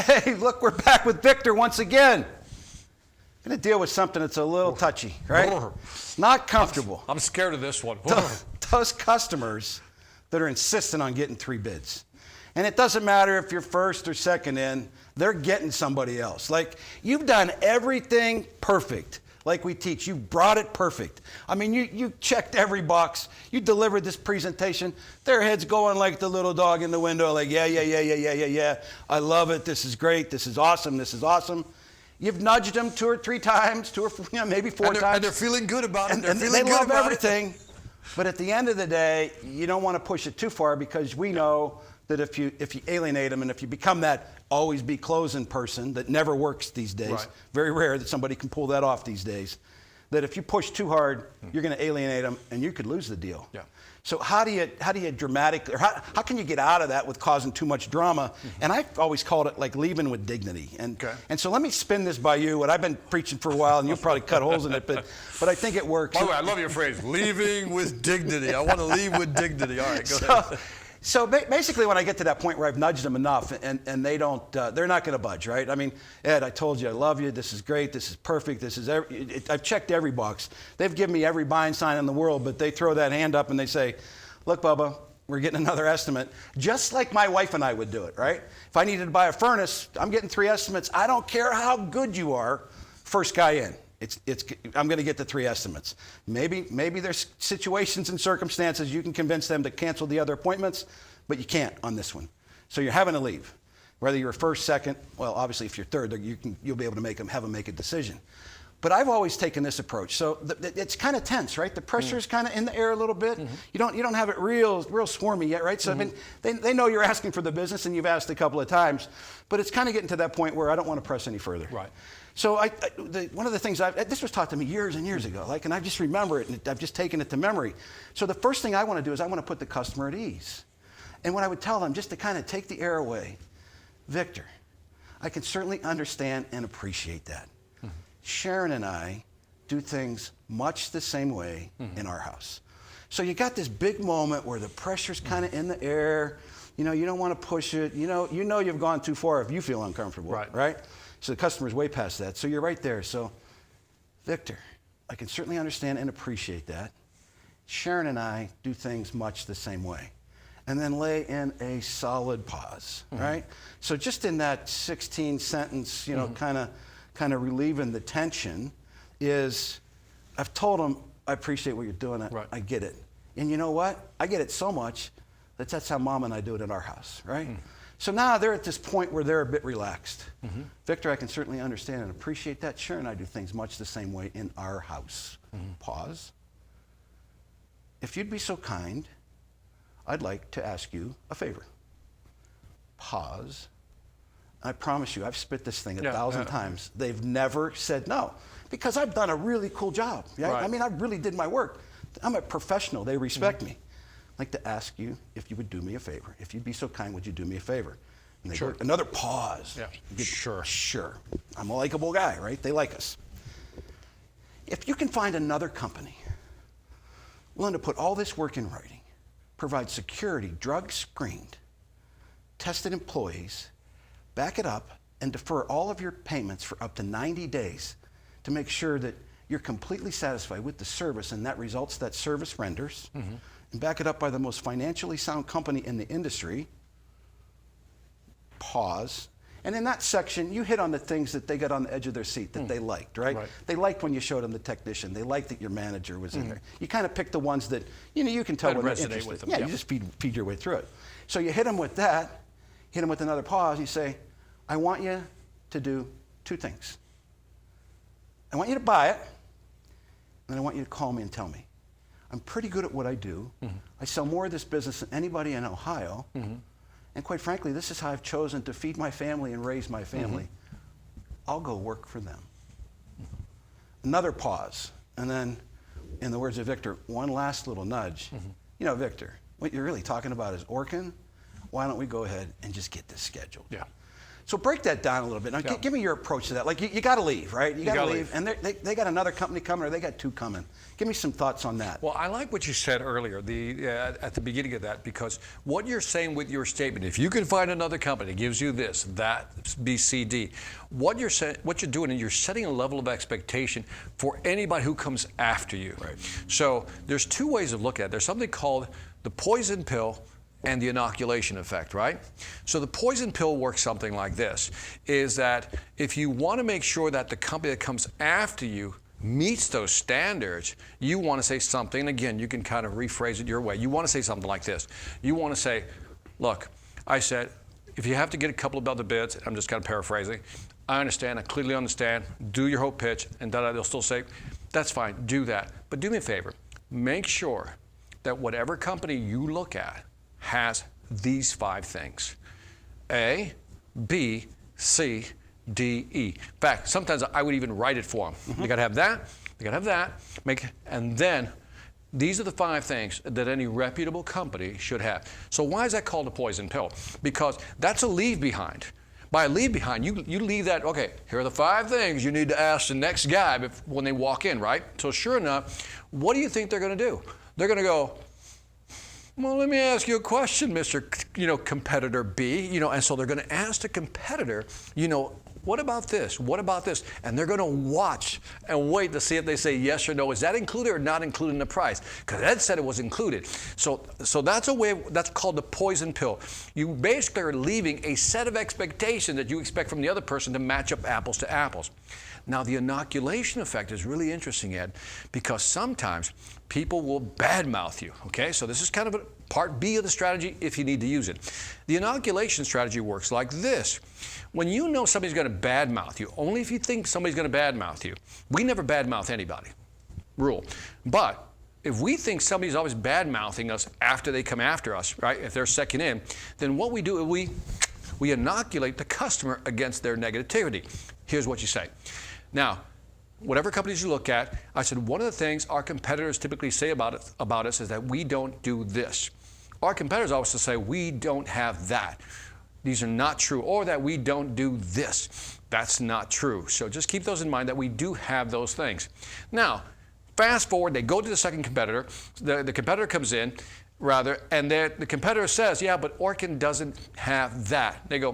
Hey, look, we're back with Victor once again. Going to deal with something that's a little touchy, right? Not comfortable. I'm scared of this one. Those customers that are insistent on getting 3 bids. And it doesn't matter if you're first or second in, they're getting somebody else. Like, you've done everything perfect. Like we teach, you brought it perfect. I mean, you checked every box. You delivered this presentation. Their heads going like the little dog in the window, like, yeah. I love it. This is great. This is awesome. This is awesome. You've nudged them 2 or 3 times, 2 or maybe 4 times. And they're feeling good about it. And they love everything. But at the end of the day, you don't want to push it too far, because we know that if you alienate them and if you become that always be closing person that never works these days, right. Very rare that somebody can pull that off these days, that if you push too hard, you're going to alienate them and you could lose the deal. Yeah. So how do you dramatically, or how can you get out of that with causing too much drama? And I've always called it like leaving with dignity. And so let me spin this by you, what I've been preaching for a while, and you'll probably cut holes in it, but I think it works. By the way, I love your phrase, leaving with dignity. I want to leave with dignity. All right, go ahead. So basically, when I get to that point where I've nudged them enough and they don't, they're not going to budge, right? I mean, Ed, I told you I love you. This is great. This is perfect. This is I've checked every box. They've given me every buying sign in the world, but they throw that hand up and they say, look, Bubba, we're getting another estimate, just like my wife and I would do it, right? If I needed to buy a furnace, I'm getting 3 estimates. I don't care how good you are, first guy in. I'm going to get the 3 estimates. Maybe there's situations and circumstances you can convince them to cancel the other appointments, but you can't on this one. So you're having to leave. Whether you're first, second, well, obviously if you're third, you'll be able to have them make a decision. But I've always taken this approach. So it's kind of tense, right? The pressure is kind of in the air a little bit. You don't have it real swarmy yet, right? So I mean, they know you're asking for the business and you've asked a couple of times, but it's kind of getting to that point where I don't want to press any further. Right. So one of the things this was taught to me years and years ago, and I just remember it, and I've just taken it to memory. So the first thing I want to do is I want to put the customer at ease. And what I would tell them, just to kind of take the air away, Victor, I can certainly understand and appreciate that. Sharon and I do things much the same way in our house. So you got this big moment where the pressure's kind of in the air. You know, you don't want to push it. You know you've gone too far if you feel uncomfortable, right? So the customer's way past that. So you're right there. So, Victor, I can certainly understand and appreciate that. Sharon and I do things much the same way. And then lay in a solid pause, right? So just in that 16 sentence, kind of relieving the tension is, I've told them, I appreciate what you're doing. I get it. And you know what? I get it so much that's how Mom and I do it in our house, right? So now they're at this point where they're a bit relaxed. Victor, I can certainly understand and appreciate that. Sharon and I do things much the same way in our house. Pause. If you'd be so kind, I'd like to ask you a favor. Pause. I promise you, I've spit this thing 1,000 times. They've never said no, because I've done a really cool job. Yeah? Right. I mean, I really did my work. I'm a professional. They respect me. I'd like to ask you if you would do me a favor. If you'd be so kind, would you do me a favor? And they go, another pause. Yeah. Sure. I'm a likable guy, right? They like us. If you can find another company willing to put all this work in writing, provide security, drug screened, tested employees, back it up, and defer all of your payments for up to 90 days to make sure that you're completely satisfied with the service and that results that service renders, and back it up by the most financially sound company in the industry, pause. And in that section, you hit on the things that they got on the edge of their seat that they liked, right? They liked when you showed them the technician. They liked that your manager was in there. You kind of pick the ones that, you can tell when they're interested. With them. Yeah, you just feed your way through it. So you hit them with that, hit them with another pause, you say, I want you to do 2 things. I want you to buy it, and then I want you to call me and tell me. I'm pretty good at what I do. I sell more of this business than anybody in Ohio. And quite frankly, this is how I've chosen to feed my family and raise my family. I'll go work for them. Another pause. And then, in the words of Victor, one last little nudge. Victor, what you're really talking about is Orkin. Why don't we go ahead and just get this scheduled? Yeah. So break that down a little bit. Now, Yeah. give me your approach to that. Like, you got to leave, right? You got to gotta leave. And they got another company coming, or they got two coming. Give me some thoughts on that. Well, I like what you said earlier at the beginning of that, because what you're saying with your statement, if you can find another company that gives you this, that, B, C, D, what you're doing is you're setting a level of expectation for anybody who comes after you. Right. So there's two ways of looking at it. There's something called the poison pill and the inoculation effect, right? So the poison pill works something like this, is that if you want to make sure that the company that comes after you meets those standards, you want to say something, and again, you can kind of rephrase it your way. You want to say something like this. You want to say, look, I said, if you have to get a couple of other bids, I'm just kind of paraphrasing, I understand, I clearly understand, do your whole pitch, and they'll still say, that's fine, do that. But do me a favor, make sure that whatever company you look at has these 5 things: A, B, C, D, E. In fact, sometimes I would even write it for them. You got to have that, you got to have that, and then these are the 5 things that any reputable company should have. So why is that called a poison pill? Because that's a leave behind. By a leave behind, you leave that, okay, here are the 5 things you need to ask the next guy when they walk in, right? So sure enough, what do you think they're going to do? They're going to go, well, let me ask you a question, Mr. Competitor B. And so they're going to ask the competitor, what about this? What about this? And they're going to watch and wait to see if they say yes or no. Is that included or not included in the price? Because Ed said it was included. So that's a way, that's called the poison pill. You basically are leaving a set of expectations that you expect from the other person to match up apples to apples. Now, the inoculation effect is really interesting, Ed, because sometimes people will badmouth you, okay? So this is kind of a part B of the strategy if you need to use it. The inoculation strategy works like this. When you know somebody's going to badmouth you, only if you think somebody's going to badmouth you. We never badmouth anybody, rule. But if we think somebody's always badmouthing us after they come after us, right, if they're second in, then what we do is we inoculate the customer against their negativity. Here's what you say. Now, whatever companies you look at, I said one of the things our competitors typically say about us is that we don't do this. Our competitors always say we don't have that. These are not true. Or that we don't do this. That's not true. So just keep those in mind that we do have those things. Now, fast forward, they go to the second competitor. The competitor comes in, and the competitor says, yeah, but Orkin doesn't have that. They go,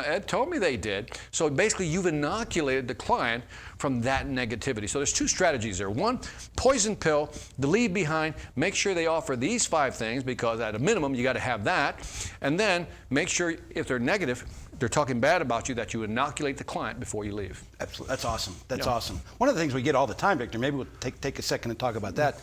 Ed told me they did. So basically, you've inoculated the client from that negativity. So there's 2 strategies there. One, poison pill, the leave behind, make sure they offer these 5 things, because at a minimum, you got to have that. And then make sure if they're negative, they're talking bad about you, that you inoculate the client before you leave. Absolutely. That's awesome. That's awesome. One of the things we get all the time, Victor, maybe we'll take a second and talk about that.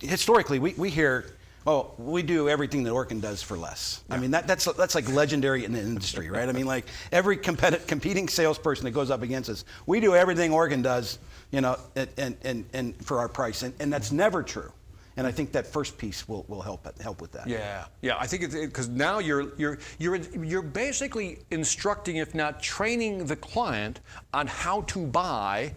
Historically, we hear, well, we do everything that Orkin does for less. Yeah. I mean, that's like legendary in the industry, right? I mean, like every competing salesperson that goes up against us, we do everything Orkin does, and for our price, and that's never true. And I think that first piece will help with that. Yeah. I think it's because now you're basically instructing, if not training, the client on how to buy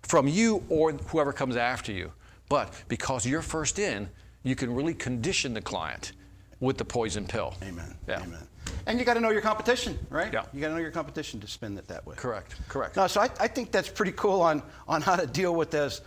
from you or whoever comes after you. But because you're first in, you can really condition the client with the poison pill. Amen. Yeah. Amen. And you got to know your competition, right? Yeah. You got to know your competition to spin it that way. Correct. No, so I think that's pretty cool on how to deal with those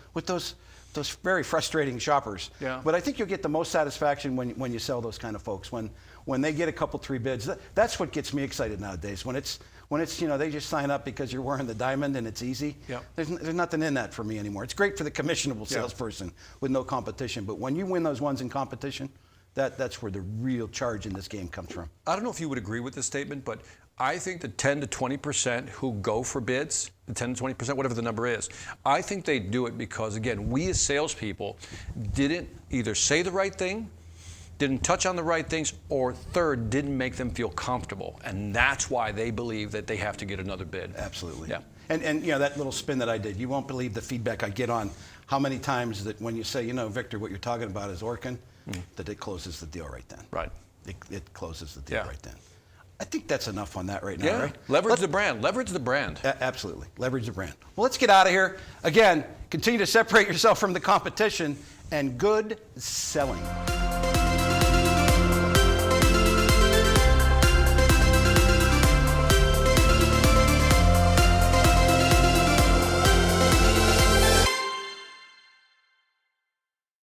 very frustrating shoppers. Yeah. But I think you'll get the most satisfaction when you sell those kind of folks. When they get a couple, 3 bids, that's what gets me excited nowadays. When it's they just sign up because you're wearing the diamond and it's easy. Yep. There's nothing in that for me anymore. It's great for the commissionable salesperson with no competition. But when you win those ones in competition, that's where the real charge in this game comes from. I don't know if you would agree with this statement, but I think the 10 to 20% who go for bids, the 10 to 20%, whatever the number is, I think they do it because, again, we as salespeople didn't either say the right thing, didn't touch on the right things, or third, didn't make them feel comfortable. And that's why they believe that they have to get another bid. Absolutely. Yeah. And that little spin that I did, you won't believe the feedback I get on how many times that when you say, Victor, what you're talking about is Orkin, that it closes the deal right then. Right. It closes the deal right then. I think that's enough on that right now, Yeah. right? Leverage the brand. Leverage the brand. Absolutely. Leverage the brand. Well, let's get out of here. Again, continue to separate yourself from the competition, and good selling.